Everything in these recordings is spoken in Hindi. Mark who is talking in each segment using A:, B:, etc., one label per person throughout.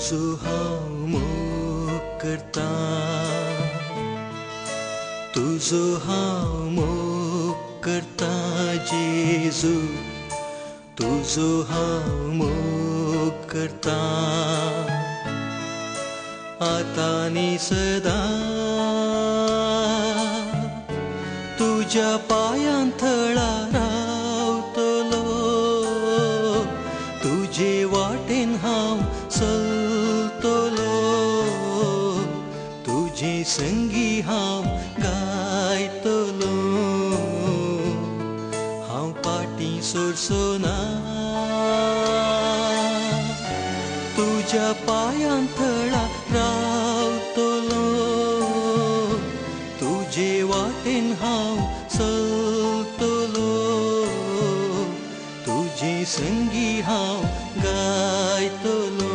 A: तुझो हांव मोग करता, तुझो हांव मोग करता जेजू, तुझो हांव मोग करता आता आनी सदां तुझ्या पायांतळा रावतलो, तुजे वाटेन हांव चलतलो, तुजे संगी हांव गायतलो, हांव पाटी सोरसोना तुझ्या पायांतळा रावतलो, तुजे वाटेन हांव चलतलो, तुजे संगी हांव गायतलो,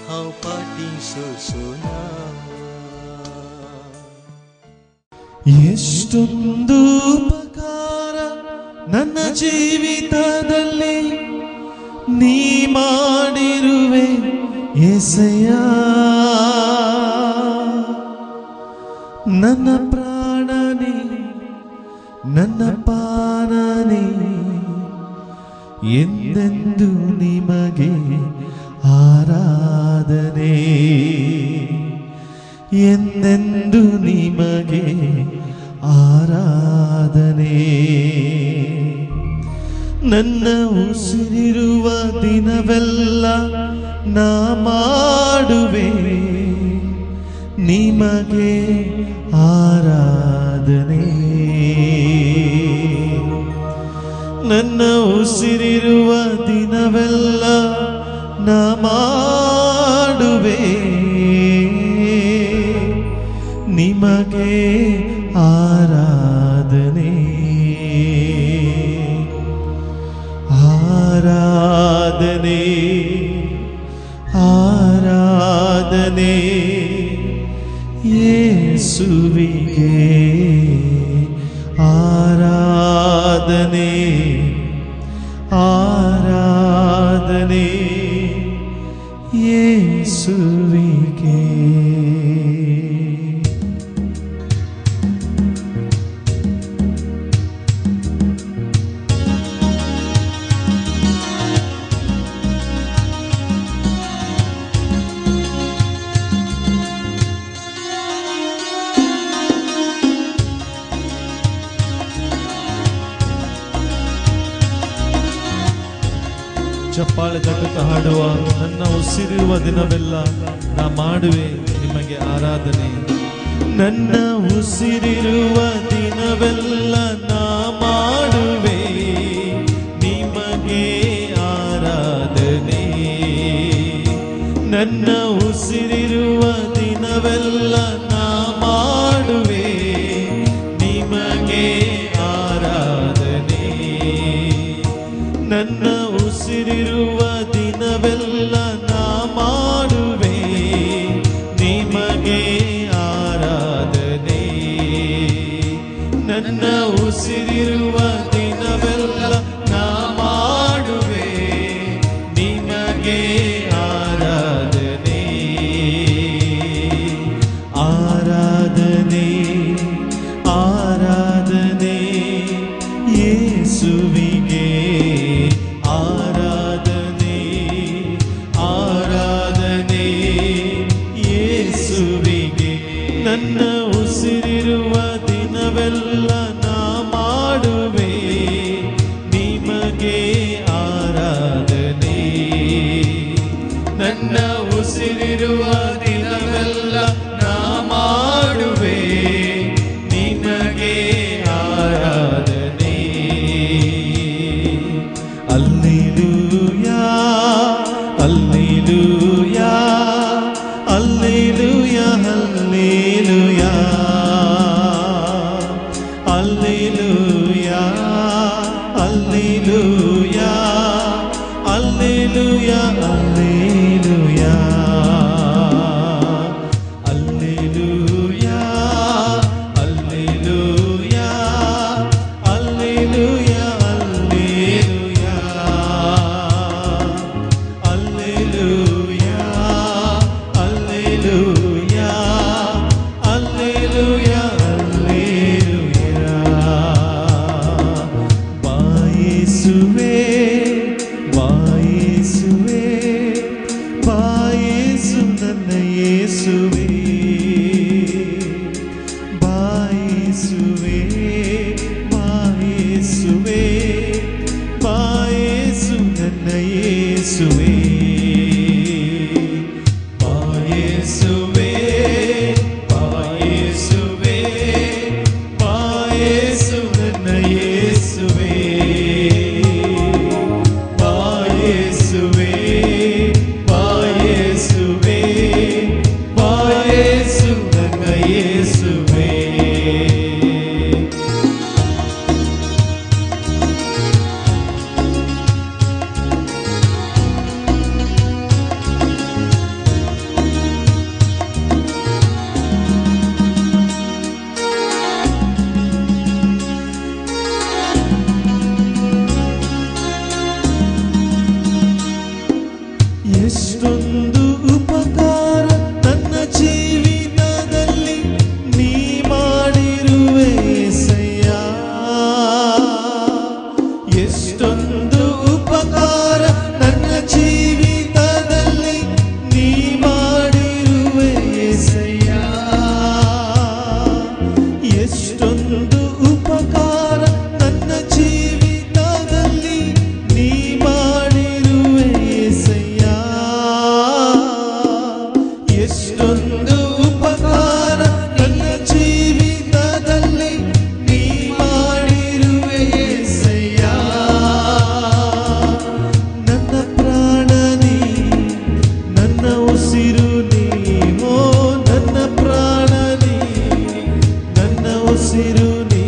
A: हांव पाटी सोरसोना.
B: ಎಷ್ಟೊಂದು ಉಪಕಾರ ನನ್ನ ಜೀವಿತದಲ್ಲಿ ನೀ ಮಾಡಿರುವೆ యేసయ్య, ನನ್ನ ಪ್ರಾಣನೇ ನನ್ನ ಪಾನನೇ ಎಂದೆಂದು ನಿಮಗೆ ಆರಾಧನೆ, ಎಂದೆಂದು ನಿಮಗೆ ಆರಾಧನೆ. ನನ್ನ ಉಸಿರಿರುವ ದಿನವೆಲ್ಲ ನಾ ಮಾಡುವೆ ನಿಮಗೆ ಆರಾಧನೆ, ನನ್ನ ಉಸಿರಿರುವ ದಿನವೆಲ್ಲ ನಾ ಮಾಡುವೆ ನಿಮಗೆ ಆರಾಧನೆ. ಆರಾಧನೆ ಆರಾಧನೆ ಯೇಸುವಿಗೆ, ಆರಾಧನೆ ಆರಾಧನೆ ಯೇಸುವಿಗೆ. ಚಪ್ಪಾಳೆ ತಟ್ಟುತ್ತಾ ಹಾಡುವ, ನನ್ನ ಉಸಿರಿರುವ ದಿನವೆಲ್ಲ ನಾ ಮಾಡುವೆ ನಿಮಗೆ ಆರಾಧನೆ, ನನ್ನ ಉಸಿರಿರುವ ದಿನವೆಲ್ಲ ನಾ ಮಾಡುವೆ ನಿಮಗೆ ಆರಾಧನೆ, ನನ್ನ ಉಸಿರಿರುವ ದಿನವೆಲ್ಲ ನಾ ಮಾಡುವೆ ನಿಮಗೆ ಆರಾಧನೆ, ನನ್ನ ಉಸಿರಿರುವ ದಿನವೆಲ್ಲ ನಾ ಮಾಡುವೆ ನಿಮಗೆ ಆರಾಧನೆ, ನನ್ನ ಉಸಿರಿರುವ ದಿನವೆಲ್ಲ ನಾ ಮಾಡುವೆ ನಿಮಗೆ ಆರಾಧನೆ. ಆರಾಧನೆ ಆರಾಧನೆ ಯೇಸುವಿಗೆ, ಆರಾಧನೆ ಆರಾಧನೆ ಯೇಸುವಿಗೆ, ನನ್ನ ಉಸಿರಿರುವ ದಿನವೆಲ್ಲ ನಾ ಮಾಡುವೆ ನಿಮಗೆ ಆರಾಧನೆ, ನನ್ನ ಉಸಿರಿರುವ ದಿನವೆಲ್ಲ ನಾ ಮಾಡುವೆ ನಿಮಗೆ ಆರಾಧನೆ. Alleluia, Alleluia, Alleluia, Alleluia, Alleluia, Alleluia, Alleluia, Alleluia, Alleluia, ಎಷ್ಟೊಂದು ಉಪಕಾರ ನನ್ನ ಜೀವಿತದಲ್ಲಿ ನೀ ಮಾಡಿರುವೆ యేసయ్య. ಎಷ್ಟೊಂದು ಉಪಕಾರ ನನ್ನ ಜೀವಿತದಲ್ಲಿ ನೀ ಮಾಡಿರುವೆ యేసయ్య. ಎಷ್ಟೊಂದು ಉಪಕಾರ ನನ್ನ ಜೀವಿತದಲ್ಲಿ ನೀ ಮಾಡಿರುವೆ యేసయ్య. ಎಷ್ಟೊಂದು ಉಪಕಾರ ನನ್ನ ಜೀವಿತದಲ್ಲಿ ನೀ ಮಾಡಿರುವೆ యేసయ్య. ನನ್ನ ಪ್ರಾಣ ನೀ, ನನ್ನ ಉಸಿರು ನೀ, ಓ ನನ್ನ ಪ್ರಾಣ ನೀ, ನನ್ನ ಉಸಿರು ನೀ,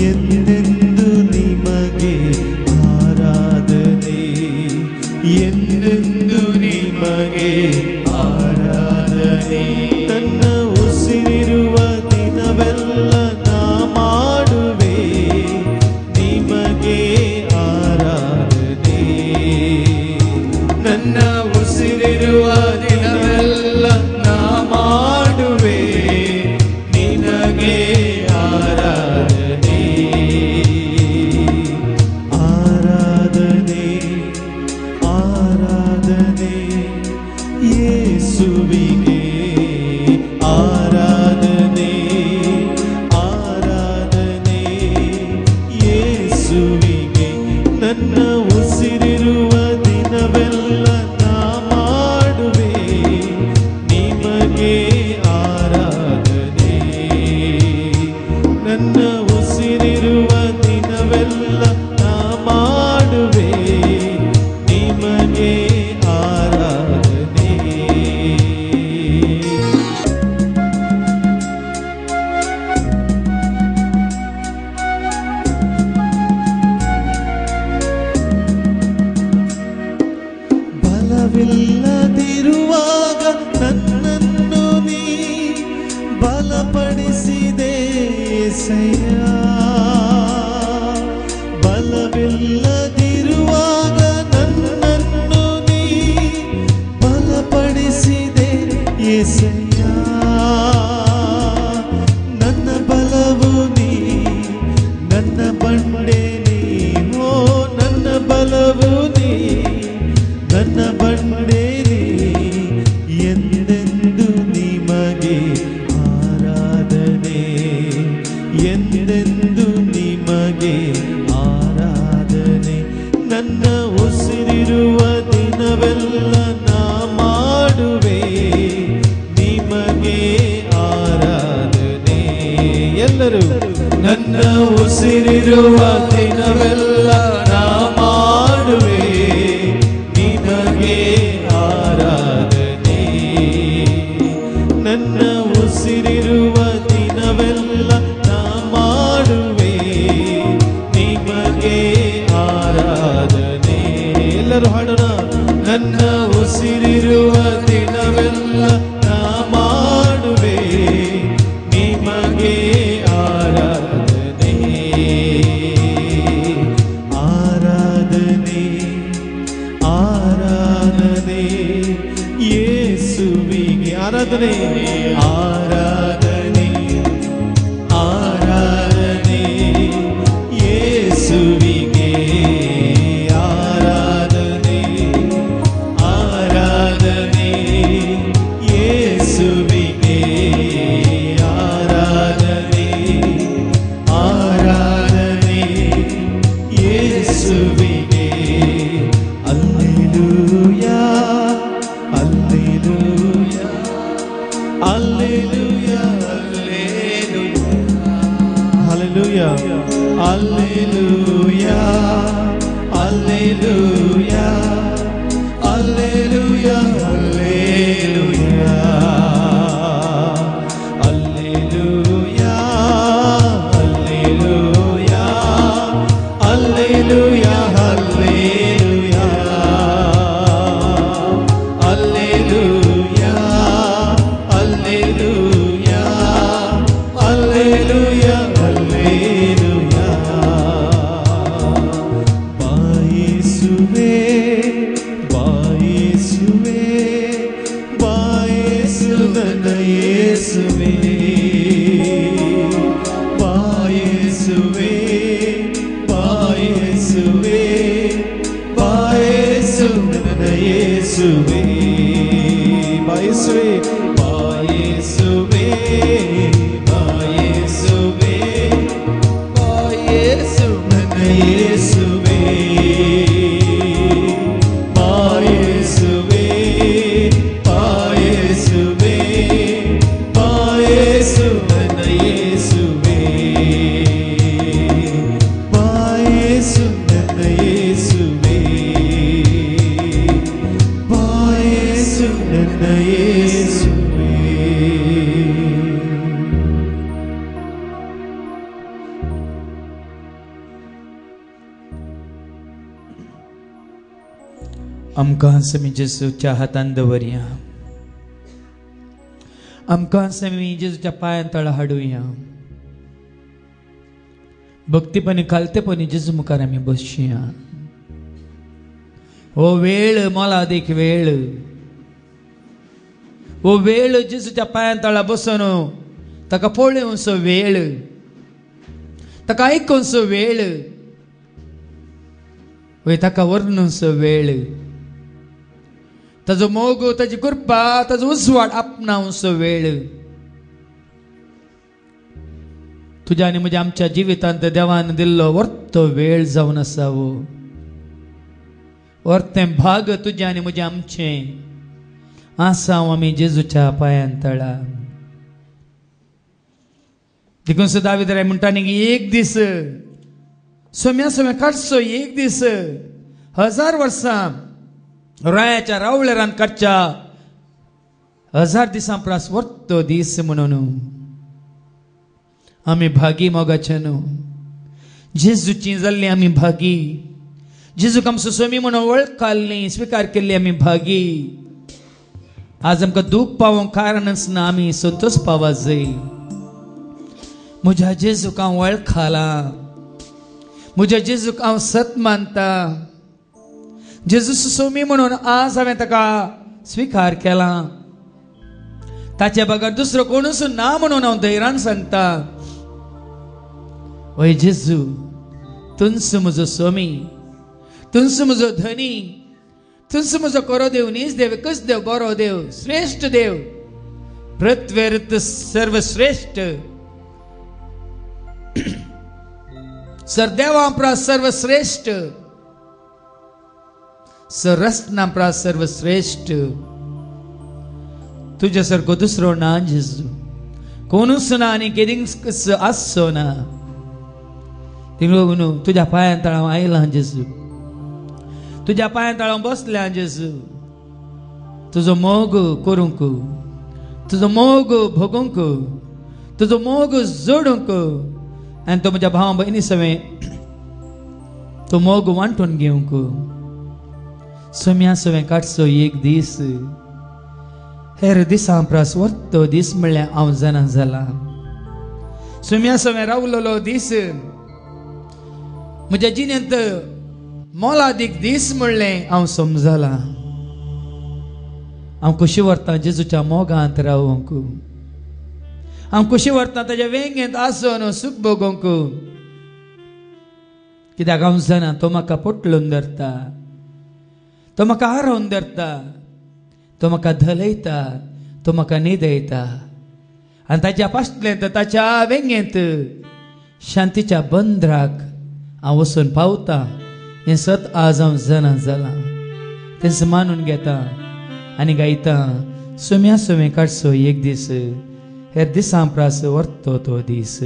B: ಎಂದೆಂದು ನಿಮಗೆ ಆರಾಧನೆ, ಎಂದೆಂದು ನಿಮಗೆ ಆರಾಧನೆ. ನನ್ನ ಉಸಿರಿರುವ ದಿನವೆಲ್ಲ ನಾ ಮಾಡುವೆ ನಿಮಗೆ ಆರಾಧನೆ. ನನ್ನ ಉಸಿರಿರುವ ದಿನವೆಲ್ಲ ನಾ ಮಾಡುವೆ ನಿನಗೆ ಆರಾಧನೆ. ಆರಾಧನೆ ಆರಾಧನೆ ಯೇಸುವಿಗೆ ಆರಾಧನೆ. ಆರಾಧನೆ ಯೇಸುವಿಗೆ. ನನ್ನ ಉಸಿರಿರುವ ದಿನವೆಲ್ಲ ನಾ ಮಾಡುವೆ ನಿಮಗೆ ಆರಾಧನೆ. ನನ್ನ ಉಸಿರಿರುವ ದಿನವೆಲ್ಲ ನಾ ಮಾಡುವೆ ನಿಮಗೆ ಆರಾಧನೆ. ಬಲವಿಲ್ಲದಿರುವಾಗ ನನ್ನನ್ನು ನೀ ಬಲಪಡಿಸಿದೆ యేసయ్య. ಬಲವಿಲ್ಲದಿರುವಾಗ ನನ್ನನ್ನು ನೀ ಬಲಪಡಿಸಿದೆ యేసయ్య. ನನ್ನ ಬಲವು ನೀ, ನನ್ನ ಬಂಡೆ ನೀ, ಓ ನನ್ನ ಬಲವು ನೀ, ನನ್ನ ಬಂಡೆ ನೀ, ಎಂದೆಂದು ನಿಮಗೆ ಆರಾಧನೆ, ಎಂದೆಂದು ನಿಮಗೆ ಆರಾಧನೆ. ನನ್ನ ಉಸಿರಿರುವ ದಿನವೆಲ್ಲ ನಾ ಮಾಡುವೆ ನಿಮಗೆ ಆರಾಧನೆ. ಎಲ್ಲರೂ ನನ್ನ ಉಸಿರಿರುವ ದಿನವೆಲ್ಲ ನಾ ಮಾಡುವೆ ನಿನಗೆ ಆರಾಧನೆ. ನನ್ನ ಉಸಿರಿರುವ ದಿನವೆಲ್ಲ ನಾ ಮಾಡುವೆ ನಿಮಗೆ ಆರಾಧನೆ. ಎಲ್ಲರೂ ಹಾಡೋಣ. ನನ್ನ ಉಸಿರಿರುವ ದಿನವೆಲ್ಲ ನಾ ಮಾಡುವೆ ನಿಮಗೆ ಆರಾಧನೆ. ಆರಾಧನೆ ಆರಾಧನೆ ಯೇಸುವಿಗೆ. ಆರಾಧನೆ ಆರಾಧನೆ ಆರಾಧನೆ ಯೇಸುವಿಗೆ. ಆರಾಧನೆ ಆರಾಧನೆ ಯೇಸುವಿಗೆ. ಆರಾಧನೆ ಆರಾಧನೆ ಯೇಸುವಿಗೆ. Hallelujah hallelujah Alleluia, Alleluia, Alleluia, Alleluia, Alleluia, Alleluia, Alleluia, Alleluia, Alleluia, Alleluia, Alleluia, Alleluia. Baiesuve, Baiesuve, Baiesuve, Yesuve, Baiesuve, Baiesuve, Baiesuve, Yesuve, Baiesuve, Baiesuve, Baiesuve, Baiesuve, Yesuve, Baiesuve, Baiesuve, Baiesuve, Yesuve, Baiesuve, Yesuve, Baiesuve, Yesuve.
C: आमकां समी जेसूच्या हातान दवरया, आमकां समी जेसूच्या पांयां तळा हाडुया, भक्तीपणी खालतेपणी जेजू मुखार आमी बसुया. हो वेळ मोलादीक वेळ, हो वेळ जेसूच्या पांयां तळा बसून ताका पळोवचो वेळ, ताका आयकूचो वेळ, वय ताका वर्णुचो वेळ, ताजो मोग, ताजी कृपा, ताजो उजवाड आपणावचो वेळ. तुज्या आनी म्हज्या आमच्या जिवितांत देवान दिल्लो वर्तो वेळ जावन आसा. वो वर्तें भाग तुजें आनी म्हजें आमचें आसा आमी जेजूच्या पांयां तळा. देखून सुद्दां दावीद म्हणटा न्ही, एक दीस सोम्या सोम्या काडचो, एक दीस 1000 वर्सां रायाच्या रावळेरान काडच्या, 1000 दिसां प्रास वर्तो दीस म्हणून आमी भागी मोगाचे न्हू. जेजूची जाल्ली आमी भागी, जेजूक आमचो सोमी म्हणून वळखली, स्विकार केल्ली आमी भागी. आज आमकां दूख पावोंक कारणच ना, आमी संतोष पावा जाय. म्हज्या जेजूक हांव वळखला, म्हज्या जेजूक हांव सत मानता. जेजू सोमी म्हणून आज हांवें ताका स्विकार केला. ताचे बगर दुसरो कोणूच ना म्हणून हांव धैर्यान सांगता. ओय जेजू, तुंच म्हजो सोमी, तुंच म्हजो धनी, तुंच म्हजो करो देव, नीज देव, एकच देव, बरो देव, श्रेष्ठ देव, प्रत्यर्थ सर्वश्रेष्ठ. सरदेवा प्रा सर्वश्रेष्ठ, सरस्ना प्रा सर्वश्रेष्ठ. तुझ्या सारको दुसरो ना जेजू, कोणूच ना आनी केदींच आसचो ना. न्हू, तुज्या पांयां तळा आयलां जेजू, तुज्या पांयां तळा बसल्या जेजू. तुजो मोग करूंक, तुजो मोग भोगूंक, तुजो मोग जोडूंक, आनी तो म्हज्या भावा भयणी सवें तो मोग वांटून घेवंक. सोम्या सवें काडचो एक दीस, हेर दिसां प्रास वर्तो दीस म्हणल्यार हांव जाणा जाला. सोम्या सवें रावलेलो दीस म्हज्या जिणेंत मोलादीक दीस म्हणलें हांव समजला. हांव कशी व्हरतां जेजूच्या मोगांत रावूंक, हांव कशी व्हरतां ताच्या वेंगेंत आसून सूख भोगूंक. कित्याक हांव जाणा तो म्हाका पोटलून धरता, तो म्हाका हारोवन धरता, तो म्हाका धलयता, तो म्हाका न्हिदयता. आनी ताच्या फाटल्यान ताच्या वेंगेंत शांतीच्या बंदराक हांव वचून पावता. हें सत आज हांव जाणा जाला, तें मानून घेता आनी गायता. सोम्या सोम्या काडचो एक दीस, हेर दिसां प्रास व्हरतो तो दीस.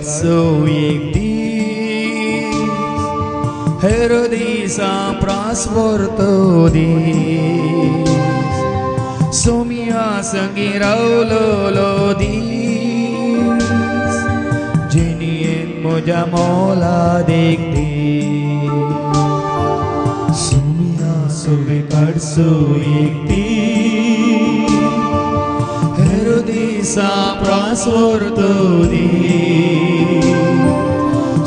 C: काढसो एक दीस हेरोदिसा प्रास्वरतो दीस सोमिया संगी रावलो दीस जिनियेन म्हज्या मोला देखते सोमिया सोवे काढसो एक दीस हेरोदिसा प्रास्वरतो दीस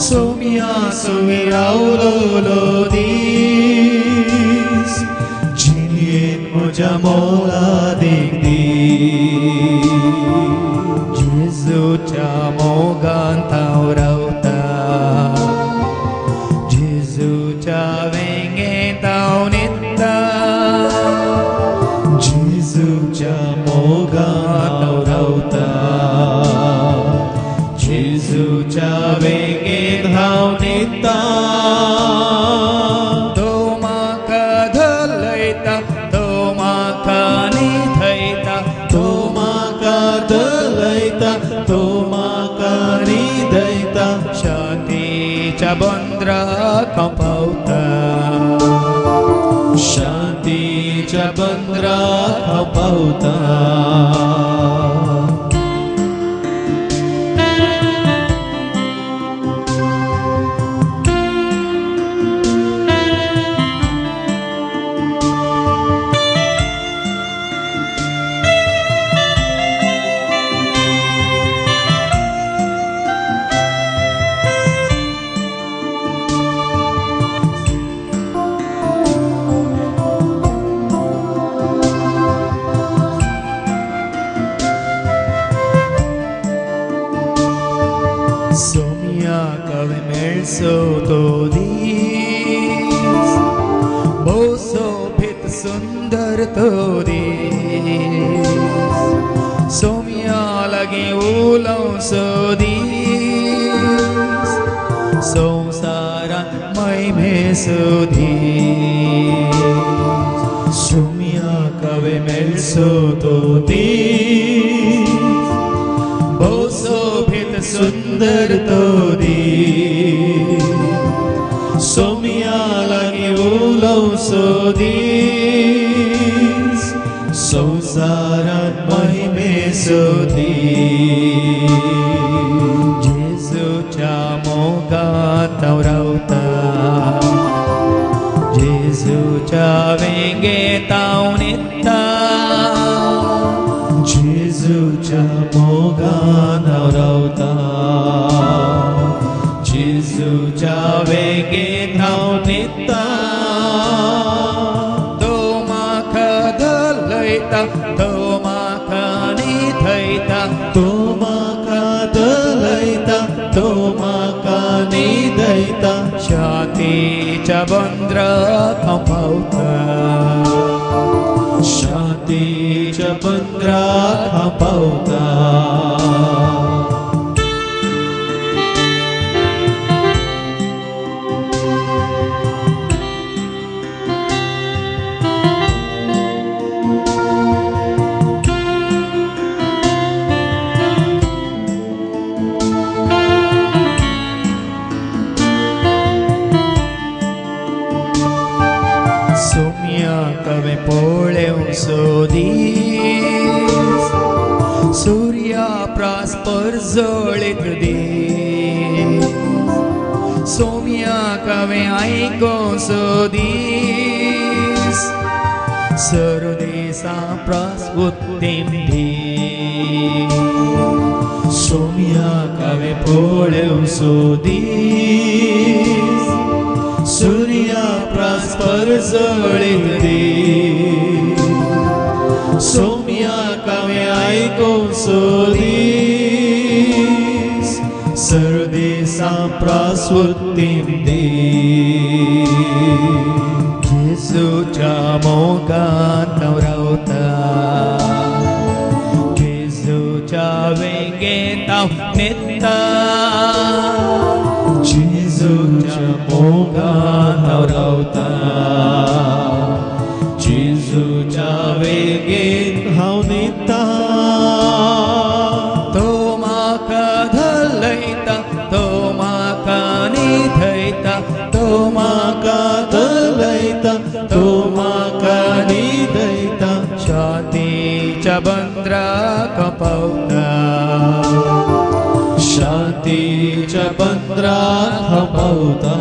C: सोमिया सोवे रावलो दीस जिनियेन म्हज्या मोला देखते जेजूच्या मोगांत हांव रावता जेजूच्या वेंगेंत हांव न्हिदता जेजूच्या मोगांत हांव रावता जेजूच्या वेंगेंत हांव न्हिदता तो म्हाका धलयता तो म्हाका न्हिदयता
B: तो म्हाका धलयता तो म्हाका न्हिदयता
C: शांतीच्या बंदराक हांव पावता
B: शांतीच्या बंदराक हांव पावता
C: सोमिया कवे मेळसो तो दीस भोवसो भेट सुंदर तो दीस सोमिया लागीं उलोवसो दीस संवसारांत महिमेचो दीस सोमिया कवे मेळसो तो दीस भोवसो भेट सुंदर तो दीस सोमिया लागीं उलोवसो दीस संवसारांत महिमेचो दीस जेजूच्या मोगांत हांव रावता जेजूच्या वेंगेंत हांव न्हिदता
B: जेजूच्या मोगान हांव रावता जेजूच्या वेगेंत हांव न्हिदता
C: तो म्हाका धलयता तो म्हाका न्हिदयता
B: तो म्हाका धलयता तो म्हाका न्हिदयता
C: शांतीच्या बंदराक हांव पावता
B: शांतीच्या बंदराक हांव पावता
C: सोमिया कवे पोळेवसो दीस सूर्या प्रास्पर जळीत दीस सोमिया कवे आयकोसो दीस सर्वदेसा प्रास्वुत्तीम दीस
B: सोमिया कवे पोळेवसो दीस सूर्या प्रास्पर जळीत दीस सोमिया कवे आयकोसो दीस सर्वदेसा प्रास्वुत्तीम दीस
C: जेजूच्या मोगांत हांव रावता जेजूच्या वेंगेंत हांव न्हिदता
B: जेजूच्या मोगान हांव रावता जेजूच्या वेगेंत हांव न्हिदता
C: तो म्हाका धलयता
B: सोम्याच्या बंदरात हांव पावता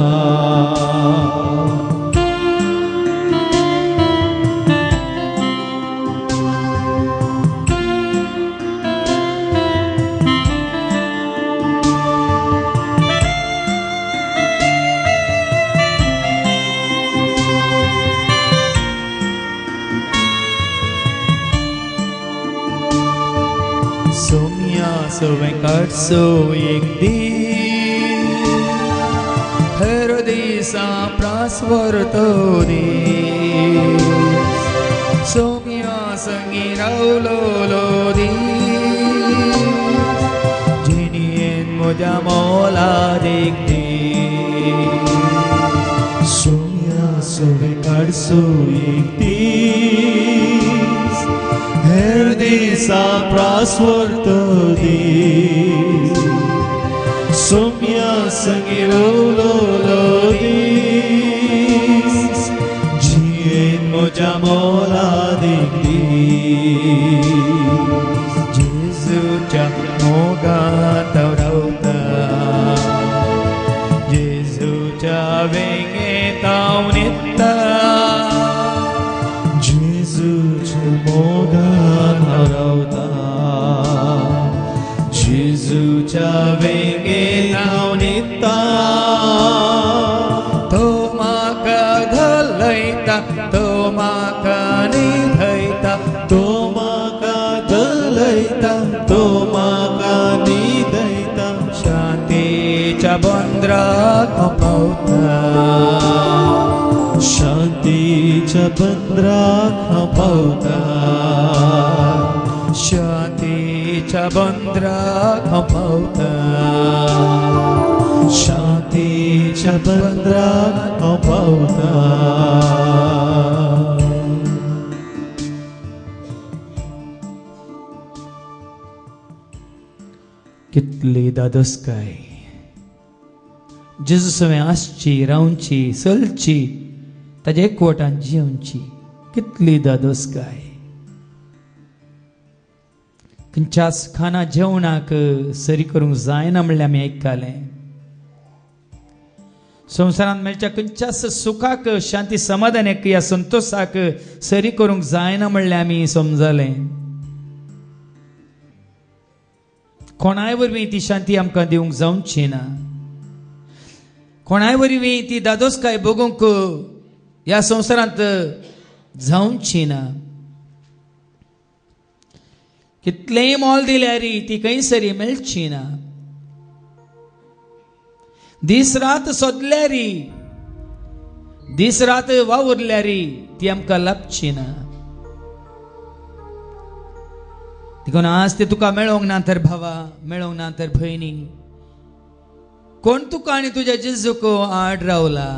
C: सोम्या काढसो एक दीस हेर दिसा प्रास्वरतो दीस सोम्या संगी रावलो दीस जिणेन म्हज्या मोलादीक दीस
B: सोम्या सोवे काढसो एक दीस हेर दिसा प्रास्वर्त दीस सोम्या संगी रावलो दीस जिणेन म्हज्या मोलादीक दीस
C: जेजूच्या मोगात हांव रावता जेजूच्या वेंगेत हांव न्हिदता
B: जेजूच्या मोगान हांव रावता जेजूच्या वेंगेत हांव न्हिदता
C: तो म्हाका धलयता तो म्हाका न्हिदयता
B: तो म्हाका धलयता तो म्हाका न्हिदयता
C: शांतीच्या बंदराक हांव पावता
B: शांतीच्या बंदराक हांव पावता
C: शांतीच्या बंदराक हांव पावता
B: शांतीच्या बंदराक हांव पावता
C: कितली दादोसकाय जेजू सवे आसची रावची चलची ताजे एकवटान जिवची कितली दादोसकाय खंयच्याच खाना जेवणाक सरी करूंक जायना म्हणलें आमी आयकतालें संवसारांत मेळच्या खंयच्याच सुखाक शांती समाधानाक या संतोषाक सरी करूंक जायना म्हणलें आमी समजलें कोणाय वरवीं ती शांती आमकां दिवंक जावची ना कोणाय वरवीं ती दादोसकाय भोगूंक ह्या संवसारांत जावची ना कितलेंय मोल दिल्यारी ती खंयसरी मेळची ना दीस रात सोदल्यारी दीस रात वावुरल्यारी ती आमकां लाभची ना देखून आज ते तुका मेळोंक ना तर भावा मेळोंक ना तर भयणी कोण तुका आनी तुज्या जेजूक आड रावला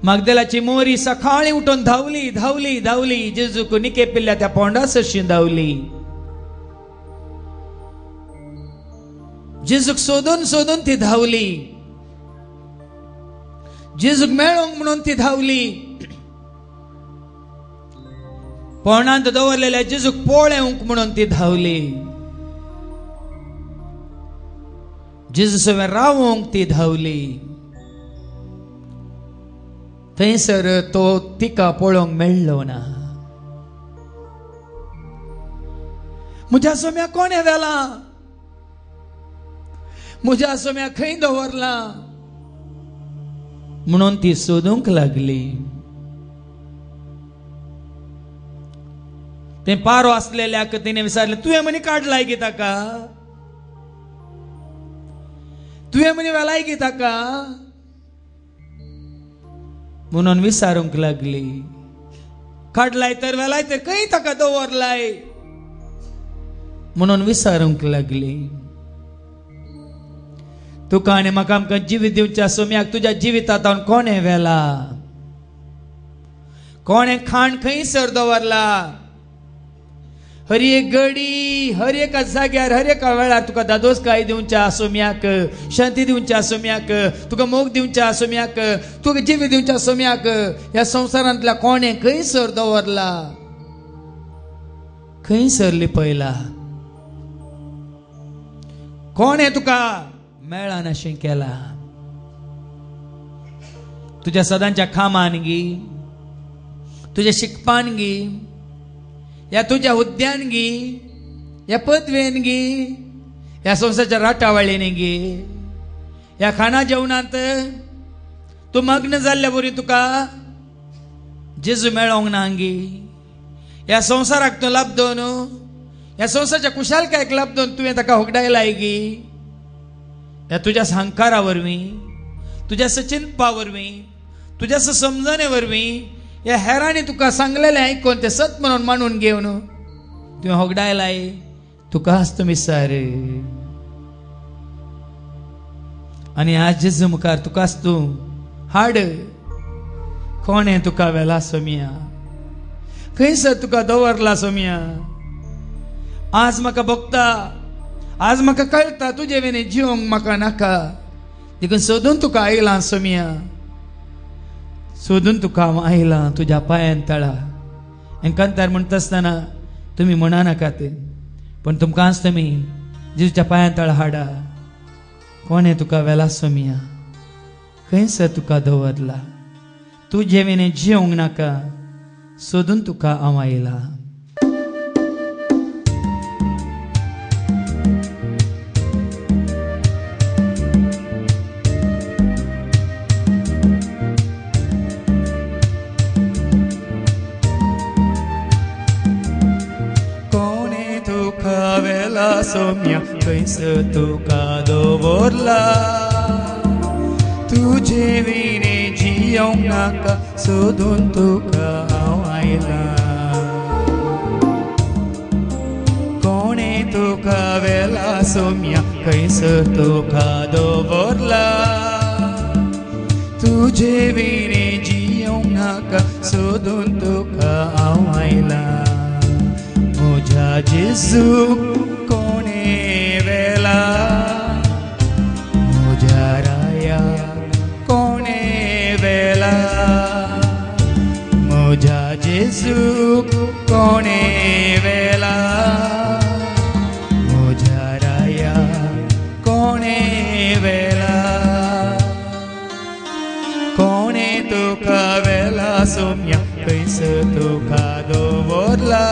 C: मागदेलाची मोरी सकाळी उठून धावली धावली धावली जेजूक निके पिल्ल्या त्या पोंडा सरशी धावली जेजूक सोदून सोदून ती धावली जेजूक मेळोंक म्हणून ती धावली पोंडांत दवरलेल्या जेजूक पोळेवंक म्हणून ती धावली जेजू सवे रावंक ती धावली थंयसर तो तिका पळोवंक मेळ्ळो ना म्हज्या सोम्या कोणे व्हेला म्हज्या सोम्या खंय दवरला म्हणून ती सोदूंक लागली ते पारो असलेल्याक तिने विचारले तुवें मनी काडलाय की ताका तुवें मनी वेलाय की ताका म्हणून विचारूंक लागली काडलाय तर वेलाय तर खंय ताका दवरलाय म्हणून विचारूंक लागली तुका आनी म्हाका आमकां जिवीत दिवच्या सोम्याक तुज्या जिवितांत कोणे व्हेला कोणे खाण खंयसर दवरला हर एक घडी हर एका जाग्यार हर एका वेळार तुका दादोसकाय दिवच्या सोम्याक शांती दिवच्या सोम्याक तुका मोग दिवच्या सोम्याक तुका जिवीत दिवच्या सोम्याक ह्या संवसारांतल्या कोणे खंयसर दवरला खंयसर लिपयला कोणे तुका मेळा नशें केला. तुझ्या सदांच्या खामान गी, तुझ्या शिकपान गी, या तुझ्या हुद्द्यान गी, या पदवेन गी, या संसाराच्या राटावळीन गी, या खाना जेवणांत तू मग्न जाल्ल्या बरी तुका जेजू मेळोंक ना गी. या संसाराक तू लाभ दोन, या संसाराच्या कुशालकायक लाभ दोन तुवें ताका होगडायलाय गी. या तुझ्या सांकारा वरवीं, तुझ्या सचिंतपा वरवीं, तुझ्या समजणे वरवीं, या हेरांनी तुका सांगलेलें आयकून ते सत म्हणून मानून घेवन तुवें होगडायलाय. तुका हस्त मिसार आनी आज जेजू मुखार तुकाच तूं हाड. कोणे तुका वेला सोमिया, खंयसर तुका दवरला सोमिया. आज म्हाका भोगता, आज म्हाका कळटा तुजे वेने जिवंक म्हाका नाका, देखून सोदून तुका आयलां सोमिया. सोदून तुका हांव आयलां तुज्या पांयान तळा. कांतार म्हणटा आसतना तुमी म्हणा नाकात, पण तुमकांच तुमी जेजूच्या पांयान तळा हाडा. कोणे तुका वेला सोमिया, खंयसर तुका दवरला, तुजे वेने जिवंक नाका, सोदून तुका हांव आयलां.
A: सोम्या खंयसर तुका दवरला, तुजे विणे जियोंक नाका, सोदून तुका हांव आयलां. कोणे तुका वेला सोम्या खंयसर तुका दवरला, तुजे विणे जियोंक नाका, सोदून तुका हांव आयलां. म्हज्या जेजूक कोणे वेला, म्हज्या राया कोणे वेला, म्हज्या जेजूक कोणे वेला, म्हज्या राया कोणे वेला. कोणे तुका वेला सोम्या खंयसर तुका दवरला,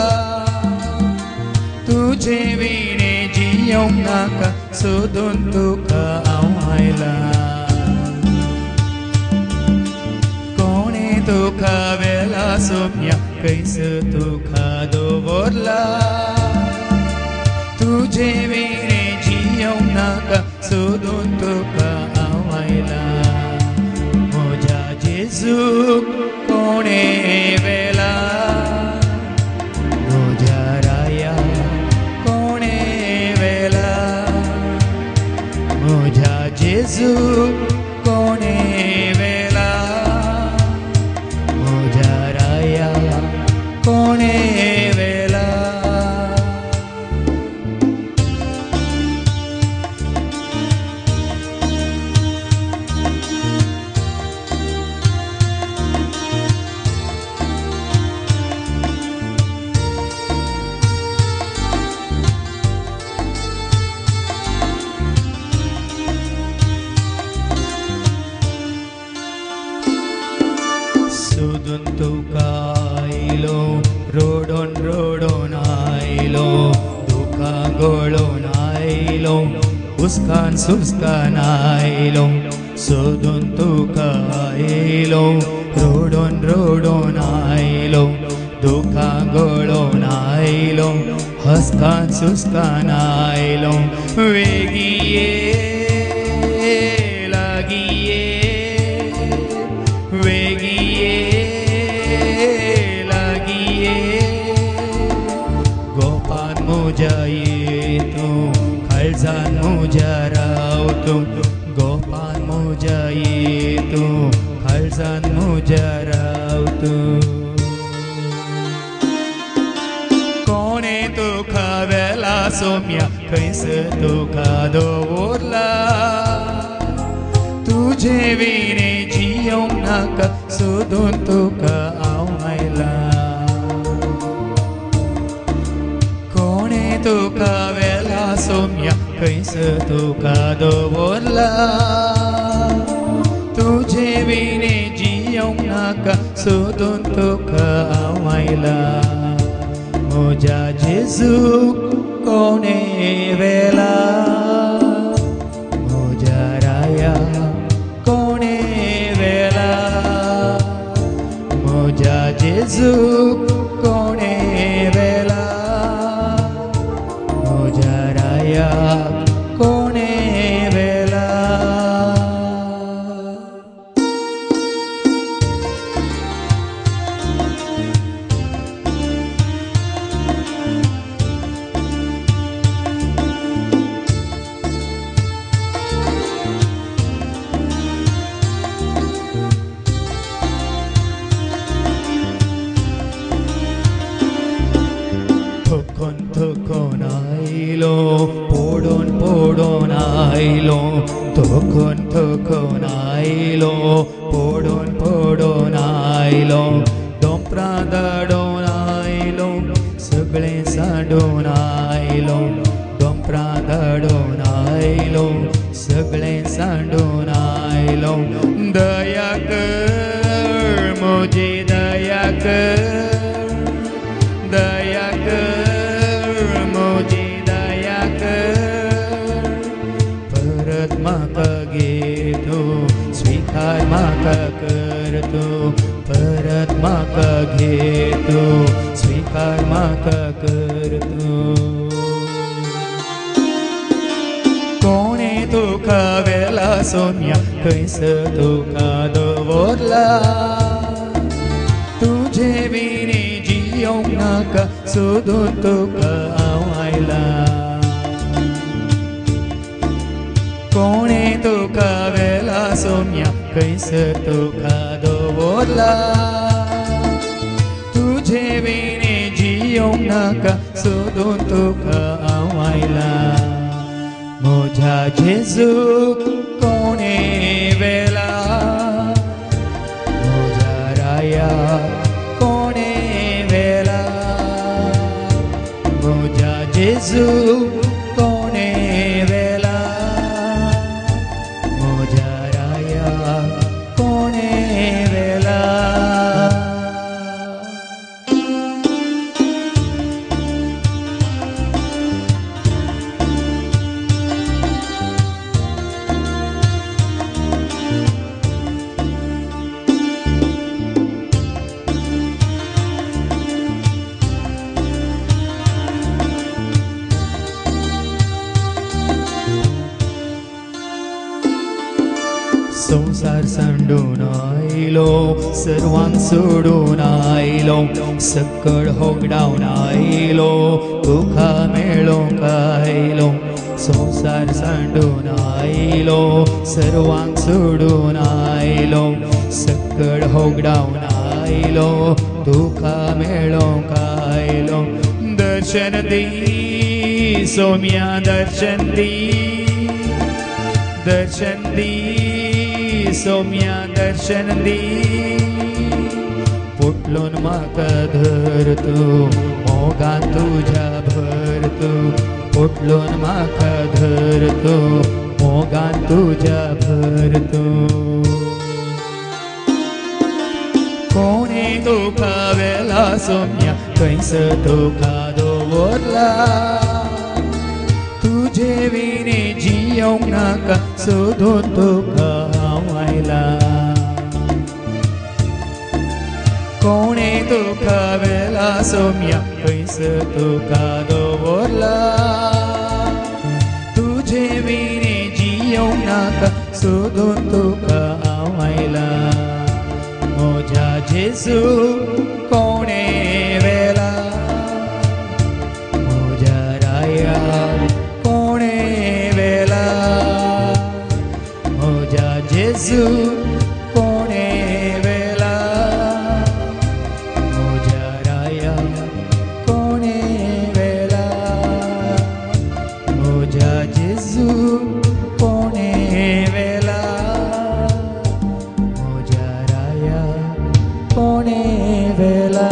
A: तुजे विणे जियोंक नाका, सोदून तुका हांव आयलां. कोणे तुका वेला सोम्या खंयसर तुका दवरला, तुजे विणे जियोंक नाका, सोदून तुका हांव आयलां. म्हज्या जेजूक कोणे वेला, म्हज्या राया म्हज्या जेजूक कोणे वेला, म्हज्या राया कोणे वेला. सोदून तुका आयलो, रोडोन रोडोन आयलो, दुखा गळोन आयलो, हुस्कान सुस्कान आयलो. सोदून तुका आयलो, रोडोन रोडोन आयलो, दुखा गळोन आयलो, हुस्कान सुस्कान आयलो. वेगिये लागिये, वेगिये लागिये, गोपान म्हज्या येतू, काळजान म्हज्या रावतू, गोपान म्हज्या येतू, काळजान म्हज्या रावतू. कोणे तुका वेला सोम्या खंयसर तुका दवरला, तुजे विणे जियोंक नाका, सोदून तुका हांव आयलां. कोणे तुका वेला सोम्या कैस तुका दवरला तुझे विने जियोंक नाका सोदून तुका आवायला म्हज्या जेजूक कोणे वेला म्हज्या राया कोणे वेला म्हज्या जेजूक कोणे वेला म्हज्या रायाक कोणे वेला थकून आयलो पडून आयलो थकून आयलो पडून आयलो दोंपरां धाडून आयलो सगळें सांडून आयलो दोंपरां धाडून आयलो सगळें सांडून आयलो दया कर म्हजी दया कर दया कर म्हजी दया कर परत म्हाका घे तूं स्वीकार म्हाका कर तूं परत म्हाका घे तूं स्वीकार म्हाका कर तूं कोणे तुका वेला सोम्या खंयस तुका दवरला तुझे विने जियोंक नाका सोदून तुका आवायला कोणे तुका वेला सोम्या खंयस तुका दवरला तुझे विने जियोंक नाका सोदून तुका आवायला म्हज्या जेजूक कोणे वेला म्हज्या राया कोणे वेला म्हज्या जेजूक कोणे वेला म्हज्या राया कोणे वेला संसार सांडून आयलो सर्वांक सोडून आयलो सकळ होगडावन आयलो तुका मेळोंक आयलो संसार सांडून आयलो सर्वांक सोडून आयलो सकळ होगडावन आयलो तुका मेळोंक आयलो दर्शन दी सोम्या दर्शन दी दर्शन दी सोम्या दर्शन दी फुटलून म्हाका धर तूं मोगान तुज्या भर तूं फुटलून म्हाका धर तूं मोगान तुज्या भर तूं कोणे तुका वेला सोम्या खंयस तुका दवरला तुझे विने जियोंक नाका सोदून तुका आवायला कोणे तुका वेला सोम्या खंयस तुका दवरला तुझे विने जियोंक नाका सोदून तुका आवायला म्हज्या जेजूक कोणे वेला म्हज्या राया कोणे वेला म्हज्या जेजूक कोणे वेला म्हज्या राया कोणे वेला म्हज्या जेजूक कोणे वेला म्हज्या राया कोणे वेला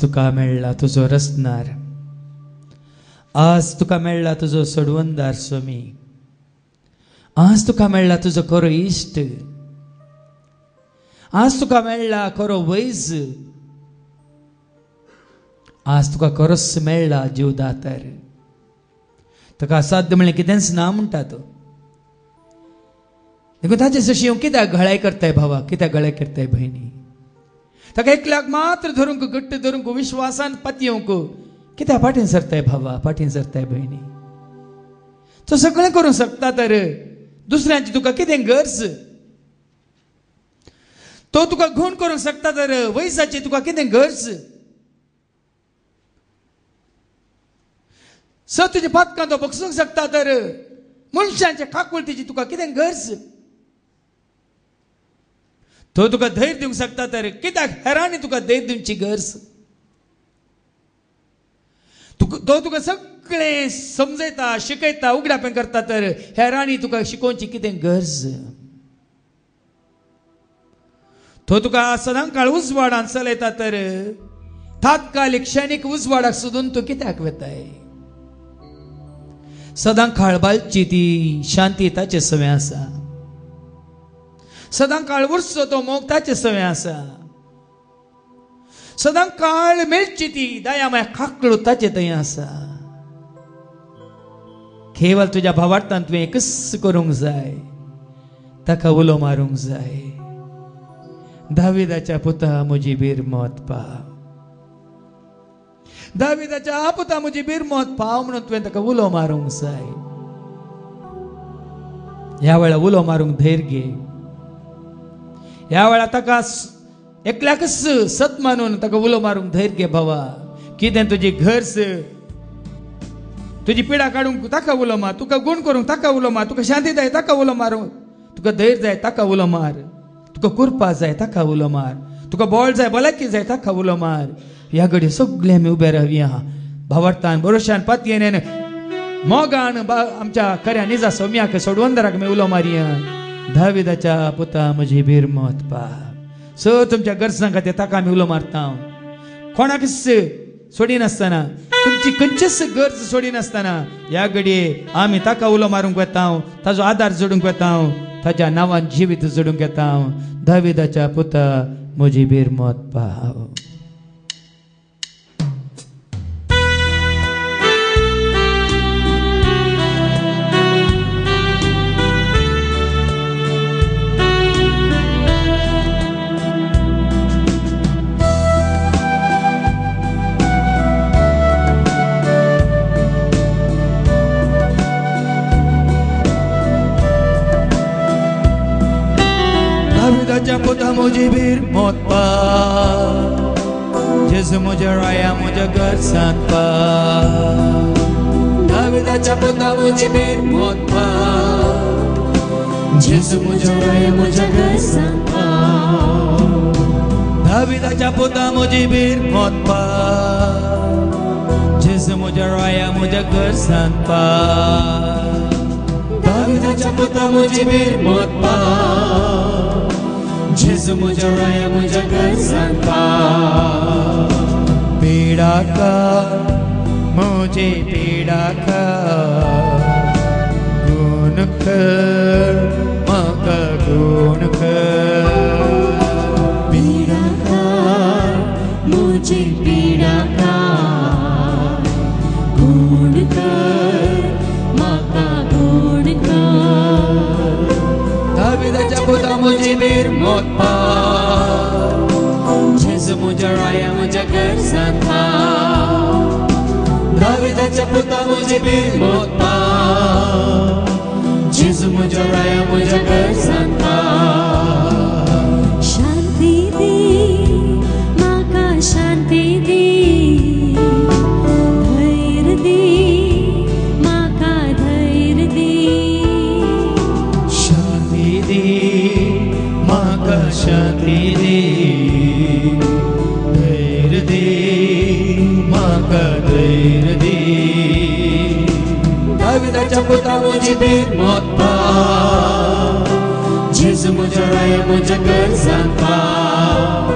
C: तुका मेळ्ळा तुजो रसनार, आज तुका मेळ्ळा तुजो सोडवंदार स्वामी, आज तुका मेळ्ळा तुजो खरो इश्ट, आज तुका मेळ्ळा खरो वैज, आज तुका खरोच मेळ्ळा जीवदातर. ताका असाध्य म्हणलें कितेंच ना म्हणटा तो. देखून ताचे जशी हांव कित्याक गळाय करताय भावा, कित्याक गळाय करताय भयणी. ताका एकल्याक मात्र धरूंक घट्ट धरूंक विश्वासान पातयेवंक कित्याक फाटीं सरताय भावा, फाटीं सरताय भयणी. तो सगळें करूंक शकता तर दुसऱ्यांची तुका कितें गरज. तो तुका घूण करूंक शकता तर वयसाची तुका कितें गरज. तुझे पातकां तो बगसूंक शकता तर मनशांच्या काकुळतीची तुका कितें गरज. तो तुका धैर्य दिवंक शकता तर कित्याक हेरांनी तुका धैर्य दिवची गरज. तो तुका सगळें समजयता, शिकयता, उगडापें करता तर हेरांनी तुका शिकोवची कितें गरज. तो तुका सदां काळ उजवाडान चलयता तर तात्कालीक क्षणीक उजवाडाक सोदून तूं कित्याक वेताय. सदां काळबालची ती शांती ताचे सवय आसा. सदां काळ उरसो तो मोग ताचे सवय आसा. सदां काळ मेळची ती दयामय काकळू ताचे थंय आसा. केवळ तुज्या भावार्थान तुवें एकच करूंक जाय, ताका उलो मारूंक जाय. दाविदाच्या पुता म्हजी बीर मोत पाव, दाविदाच्या पुता म्हजी बीर मोत पाव म्हणून तुवें ताका उलो मारूंक जाय. ह्या वेळा उलो मारूंक धैर्य घे. ह्या वेळा ताका एकल्याकच सत मानून ताका उलो मारूंक धैर्य घे भावा. कितें तुजी गरज, तुजी पिडा काडूंक ताका उलो मार, तुका गुण करूंक ताका उलो मार, तुका शांती जाय ताका उलो मारूंक, तुका धैर्य जाय ताका उलो मार, तुका कुरपा जाय ताका उलो मार, तुका बळ जाय भलायकी जाय ताका उलो मार. ह्या घडी सगळे आमी उबे रावया भावार्थान, भरोशान, पातयेन, मोगान आमच्या खऱ्या निजा सौम्याक सोडवंदाराक आमी उलो मारया. दाविदाच्या पुता म्हजी बीर मोत पाव. तुमच्या गरजां खातीर ताका आमी उलो मारता. कोणाकच सोडिनासतना, तुमची खंयचीच गरज सोडिनासतना ह्या घडये आमी ताका उलो मारूंक वेता, ताजो आदार जोडूंक वेता, ताच्या नांवान जिवीत जोडूंक येता. दाविदाच्या पुता म्हजी बीर मोत पाव. दाविदाच्या पुता म्हजी बीर मोत पाव. जेजू म्हज्या राया म्हज्या गरजांत पाव. दाविदाच्या पुता म्हजी बीर मोत पाव. जेजू म्हज्या राया म्हज्या गरजांत पाव. दाविदाच्या पुता म्हजी बीर मोत पाव. जेजू म्हज्या राया म्हज्या गरजांत पाव. दाविदाच्या पुता म्हजी बीर मोत पाव. जेजू म्हज्या राया म्हज्या गरजांत पाव. पिडाकार म्हजे पिडाकार, गुण कर म्हाका गुण कर.
D: पिडाकार म्हजे पिडाकार, गुण कर म्हाका गुण कर.
C: दाविदाच्या पुता म्हजी बीर मोत पाव. जेजू म्हज्या राया म्हज्या गरजांत पाव. दाविदाच्या पुता म्हजी बीर मोत पाव. जेजू म्हज्या राया म्हज्या गरजांत पाव.
D: शांती दी म्हाका शांती दी, धैर्य दी म्हाका धैर्य दी.
C: शांती दी म्हाका शांती दी, धैर्य दी म्हाका धैर्य दी. दाविदाच्या पुता म्हजी बीर मोत पाव. जेजू म्हज्या राया म्हज्या गरजांत पाव.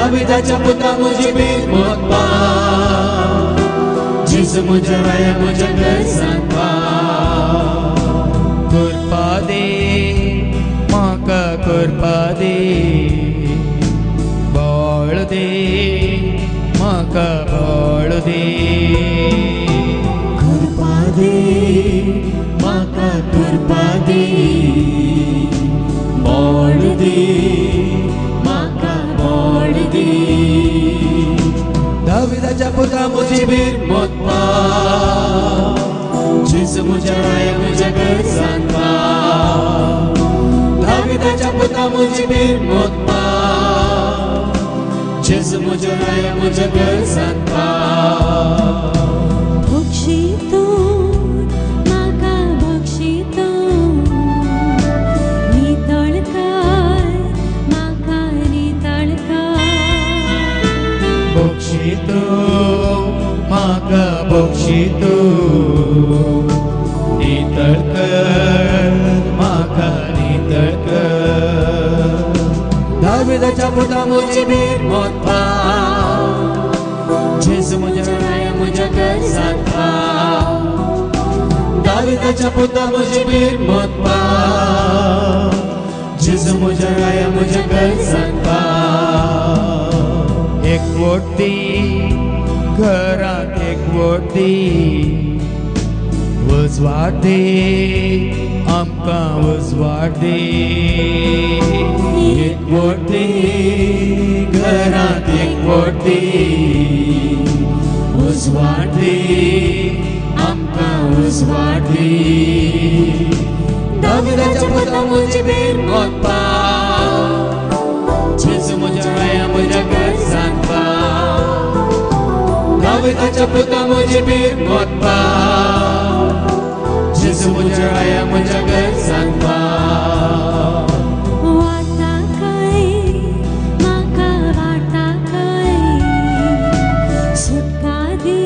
B: दाविदाच्या पुता मुझी बीर मोतपा जेजू म्हज्या राया म्हज्या घर सांगपा
A: कृपा दे म्हाका कृपा दे बळ दे म्हाका बळ दे
B: कृपा दे म्हाका कृपा दे बळ दे म्हाका बळ दे दाविदाच्या पुता मुझी बीर मोतपा जेजू म्हज्या राया म्हज्या घर सांगपा दाविदाच्या पुता मुझी बीर मोतपा जेजू म्हज्या राया म्हज्या घर सांगपा
D: बक्षितो म्हाका बक्षितो नितळकार म्हाका नितळकार
A: बक्षितो म्हाका बक्षितो नितळकर म्हाका नितळकर
B: दाविदाच्या पुता मुझी बीर मोतपा जेजू म्हज्या राया म्हज्या घर सांगपा दाविदाच्या पुता मुझी बीर मोतपा जेजू म्हज्या राया म्हज्या घर सांगपा
A: एकवटी घरात एकवटी उजवाड दे आमकां उजवाड दे
B: एकवटी घरात एकवटी उजवाड दे आमकां उजवाड दे दाविदाच्या पुता मुझी बीर मोतपा जेजू म्हज्या राया म्हज्या घर सांगपा दाविदाच्या पुता मुझी बीर मोतपा जेजू म्हज्या राया म्हज्या घर सांगपा
D: वाटाकय म्हाका वाटाकय सुटका दी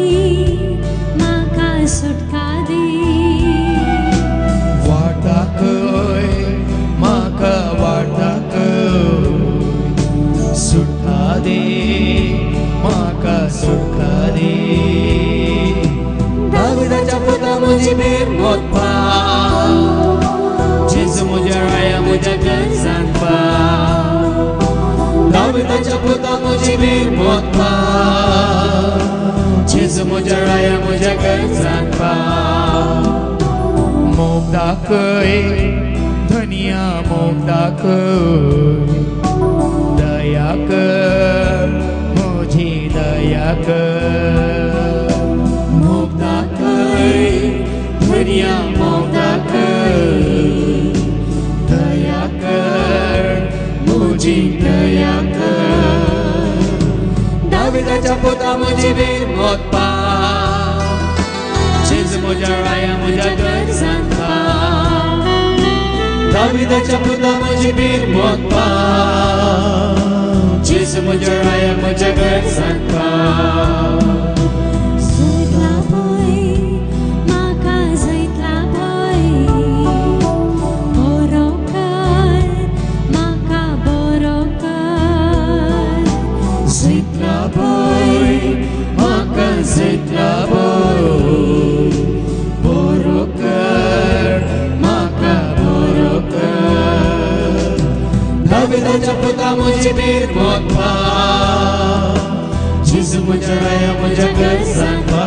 D: म्हाका सुटका दी
A: वाटाकय म्हाका वाटाकय सुटका दे म्हाका सुटका दे
B: दाविदाच्या पुता मुझी बीर मोतपा जेजू म्हज्या राया म्हज्या घर सांगपा दाविदाच्या पुता मुझी बीर मोतपा जेजू म्हज्या राया म्हज्या घर सांगपा
A: मोग दाखय धनिया मोग दाखय दया कर म्हजी दया कर
B: मोग दाखय धनिया मोग दाखय दया कर म्हजी दया कर दाविदाच्या पुता मुझी बीर मोतपा जेजू म्हज्या राया म्हज्या घर सांगपा दाविदाच्या पुता मुझी बीर मोतपा जेजू म्हज्या राया म्हज्या घर सांगपा
D: जैतला पळय म्हाका जैतला पळय बरो कर म्हाका बरो कर
B: जैतला पळय म्हाका जैतला पळय बरो कर म्हाका बरो कर दाविदाच्या पुता मुझी बीर मोतपा जेजू म्हज्या राया म्हज्या घर सांगपा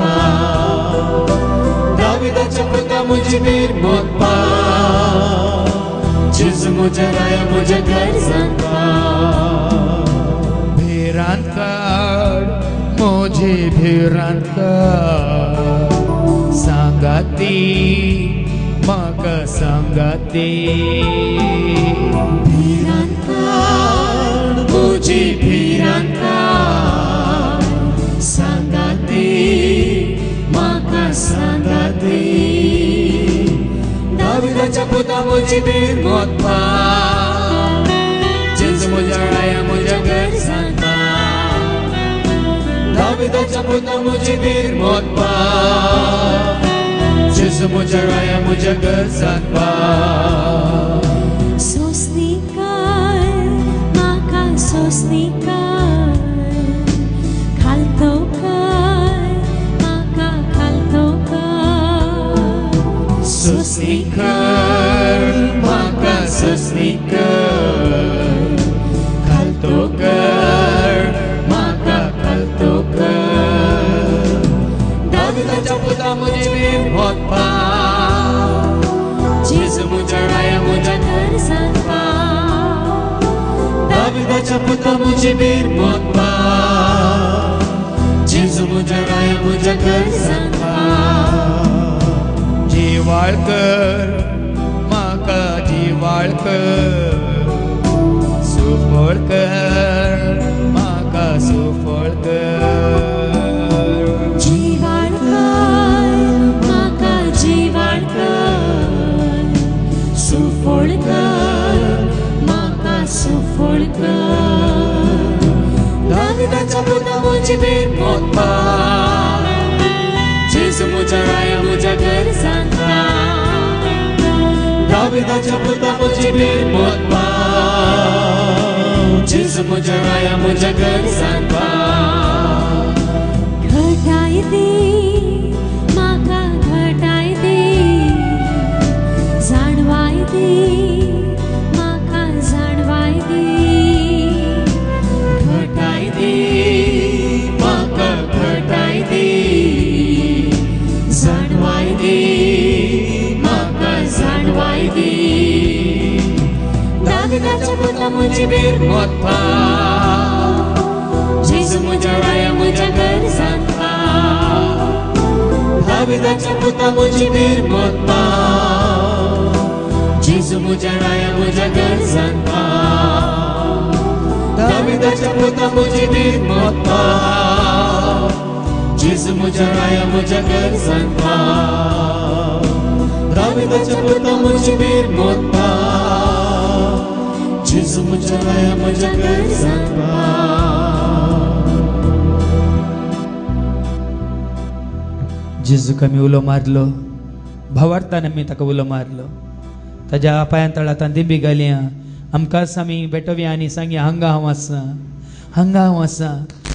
B: दाविदाच्या पुता मुझी बीर मोतपा जेजू म्हज्या राया म्हज्या घर सांगपा
A: भिरांत काड म्हजी भिरांत काड सांगाती म्हाका सांगाती
B: भिरांत काड म्हजी भिरांत काड सांगाती म्हाका सांगाती दाविदाच्या पुता मुझी बीर मोतपा जेजू म्हज्या राया म्हज्या घर सांगपा दाविदाच्या पुता मुझी बीर मोतपा जेजू म्हज्या राया म्हज्या घर सांगपा
D: सोसनी कर म्हाका सोसनी कर
B: ससनी कर म्हाका ससनी कर खालतो कर म्हाका खालतो कर दाविदाच्या पुता म्हजी वीर मोतपा जेजू म्हज्या राया म्हज्या घर सांगपा दाविदाच्या पुता म्हजी वीर मोतपा जेजू म्हज्या राया म्हज्या घर सांगपा
C: जिवाळ कर म्हाका जिवाळ कर सुफळ कर म्हाका सुफळ कर
D: जीवाळ कर म्हाका जीवाळ कर सुफळ कर म्हाका सुफळ कर दाविदाच्या पुता म्हजी वीर मोतपा जेजू म्हज्या राया म्हज्या घर सांगपा
B: दाविदाच्या पुता म्हजी वीर मोतपा जेजू म्हज्या राया म्हज्या घर सांगपा
D: घटाय दी म्हाका घटाय दी जाणवाय दी म्हाका जाणवाय दी
B: घटाय दी म्हाका घटाय दी जाणवाय दी म्हाका जाणवाय दी दाविदाच्या पुता म्हजी वीर मोतपा जेजू म्हज्या राया म्हज्या घर सांगपा दाविदाच्या पुता म्हजी वीर मोतपा जेजू म्हज्या राया म्हज्या घर सांगपा दाविदाच्या पुता म्हजी वीर मोतपा जेजू म्हज्या राया म्हज्या घर सांगपा दाविदाच्या पुता म्हजी वीर मोतपा जेजू म्हज्या राया म्हज्या घर सांगपा
C: जेजूक आमी उलो मारलो भावार्थान आमी ताका उलो मारलो ताज्या पांयां तळांत दिंबी घालया आमकां आमी भेटोवया आनी सांगया हांगा हांव आसा हांगा हांव आसा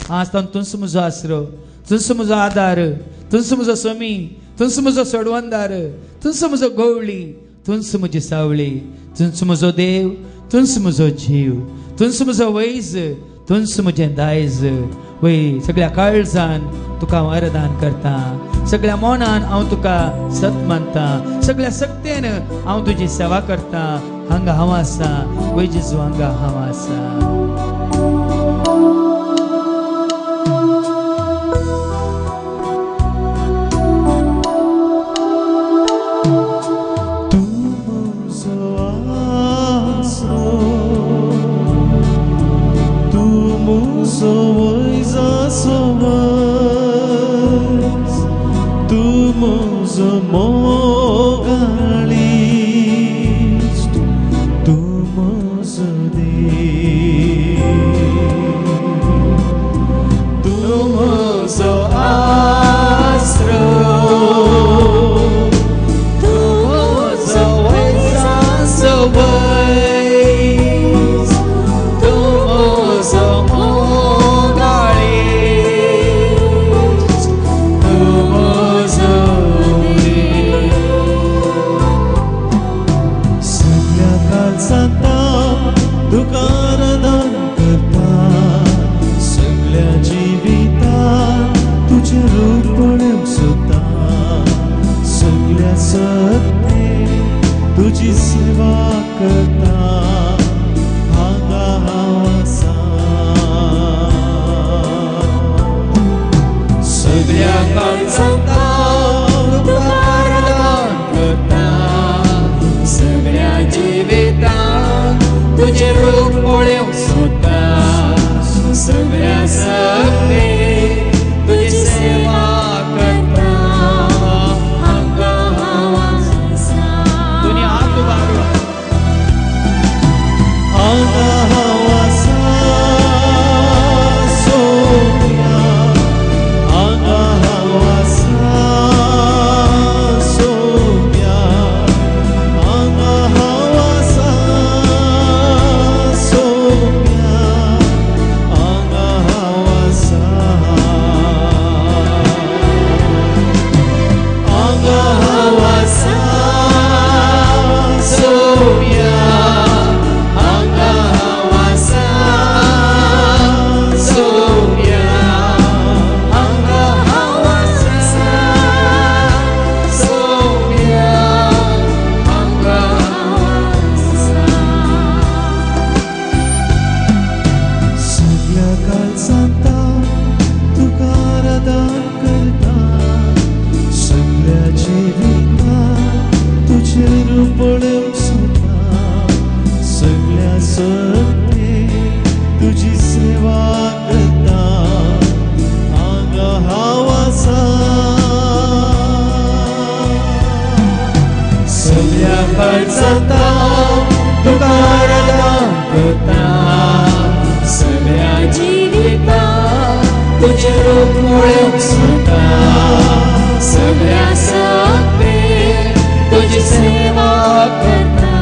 C: आसतना तुमचो म्हजो आसरो तुमचो म्हजो आदार तुमचो म्हजो समी तुमचो म्हजो सोडवंदार तुमचो म्हजो गवळी तुमचो म्हजी सावळी तुमचो म्हजो देव तुमचो म्हजो जीव तुमचो म्हजो वैज तुमचो म्हजें दायज वय सगळ्या काळजान तुका हांव अरदान करता सगळ्या मोनान हांव तुका सत मानता सगळ्या सक्तेन हांव तुजी सेवा करता हांगा हांव आसा वय जेजू हांगा हांव आसा
A: जाता तुका आराधना करता सगळ्या जिवितांत तुझे रूप मुळ्याक सुटा सगळ्या सप्रेम तुझी सेवा करता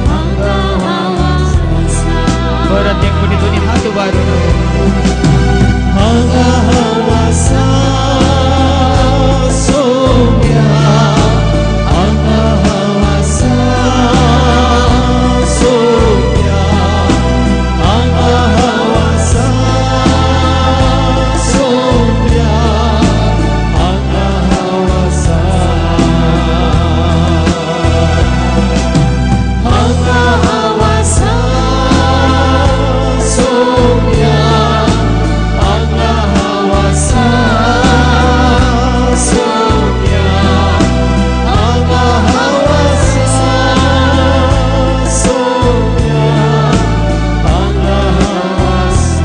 A: हांगा हांव आसा परत एक फावटी दोन्ही हात उबारून हांगा हांव आसा सोम्या हांगा हांव आसा सोम्या हांगा हांव आसा सोम्या हांगा हांव आसा हांगा हांव आसा सोम्या हांगा हांव आसा सोम्या हांगा हांव आसा सोम्या हांगा हांव आसा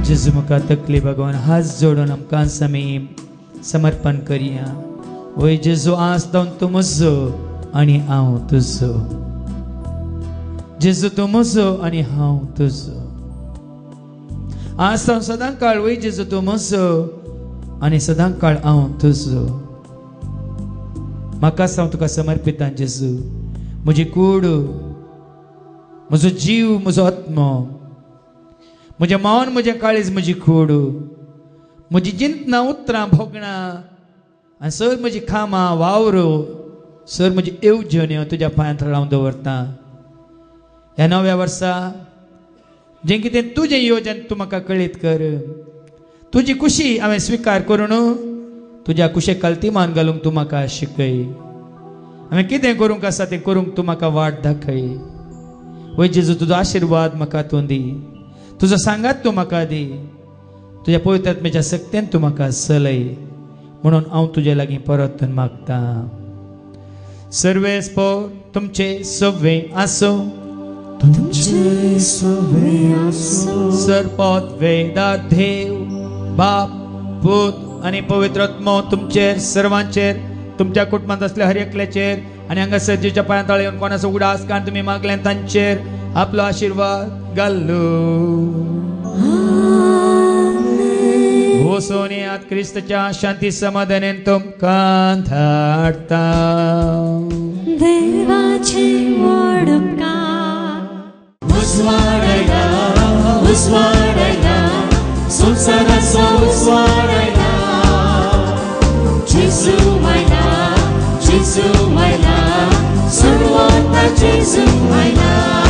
A: जेजू मुखार तकली भगवान हात जोडून आमकां समी समर्पण करिया वय जेजू आज जावन तूं म्हजो आनी हांव तुजो जेजू तूं म्हजो आनी हांव तुजो आज जावन सदां काळ वय जेजू तूं म्हजो आनी सदां काळ हांव तुजो म्हाका हांव तुका समर्पिता जेजू म्हजी कूड म्हजो जीव म्हजो आत्मो म्हजें मौन म्हजें काळीज म्हजी कूड म्हजी चिंतना उतरां भोगणां आनी सर म्हजी खामां वावर सर म्हजी येवजण्यो तुज्या पांयांत लावन दवरता ह्या नव्या वर्सा जें कितें तुजें येवजण तूं म्हाका कळीत कर तुजी खुशी हांवें स्विकार करून तुज्या कुशेक कल्तीमान घालूंक तूं म्हाका शिकय हांवें कितें करूंक आसा तें करूंक तूं म्हाका वाट दाखय वय जेजू तुजो आशिर्वाद म्हाका तूं दी तुजो सांगात तूं म्हाका दी तुज्या पवित्र आत्म्याच्या सक्तीन तूं म्हाका चलय म्हणून हांव तुजे लागीं परतून मागता सर्वेस्पो तुमचे सव्वे आसो
B: तुमचे सवे आसो
C: सरपद वेदार देव बाप पूत आनी पवित्र आत्मो तुमचेर सर्वांचेर तुमच्या कुटुंबांत असल्या हर एकल्याचेर आनी हांगासर जेच्या पांयां तळे येवन कोणाचो उडास काण तुमी मागलें तांचेर आपलो आशिर्वाद घालू सोनियात क्रिस्तच्या शांती समाधानान तुमकां धाडटा
D: देवाचे व्हड उपकार
B: उजवाडला उजवाडला संसाराचो उजवाडला जेजू आयला जेजू आयला सर्वांत जेजू आयला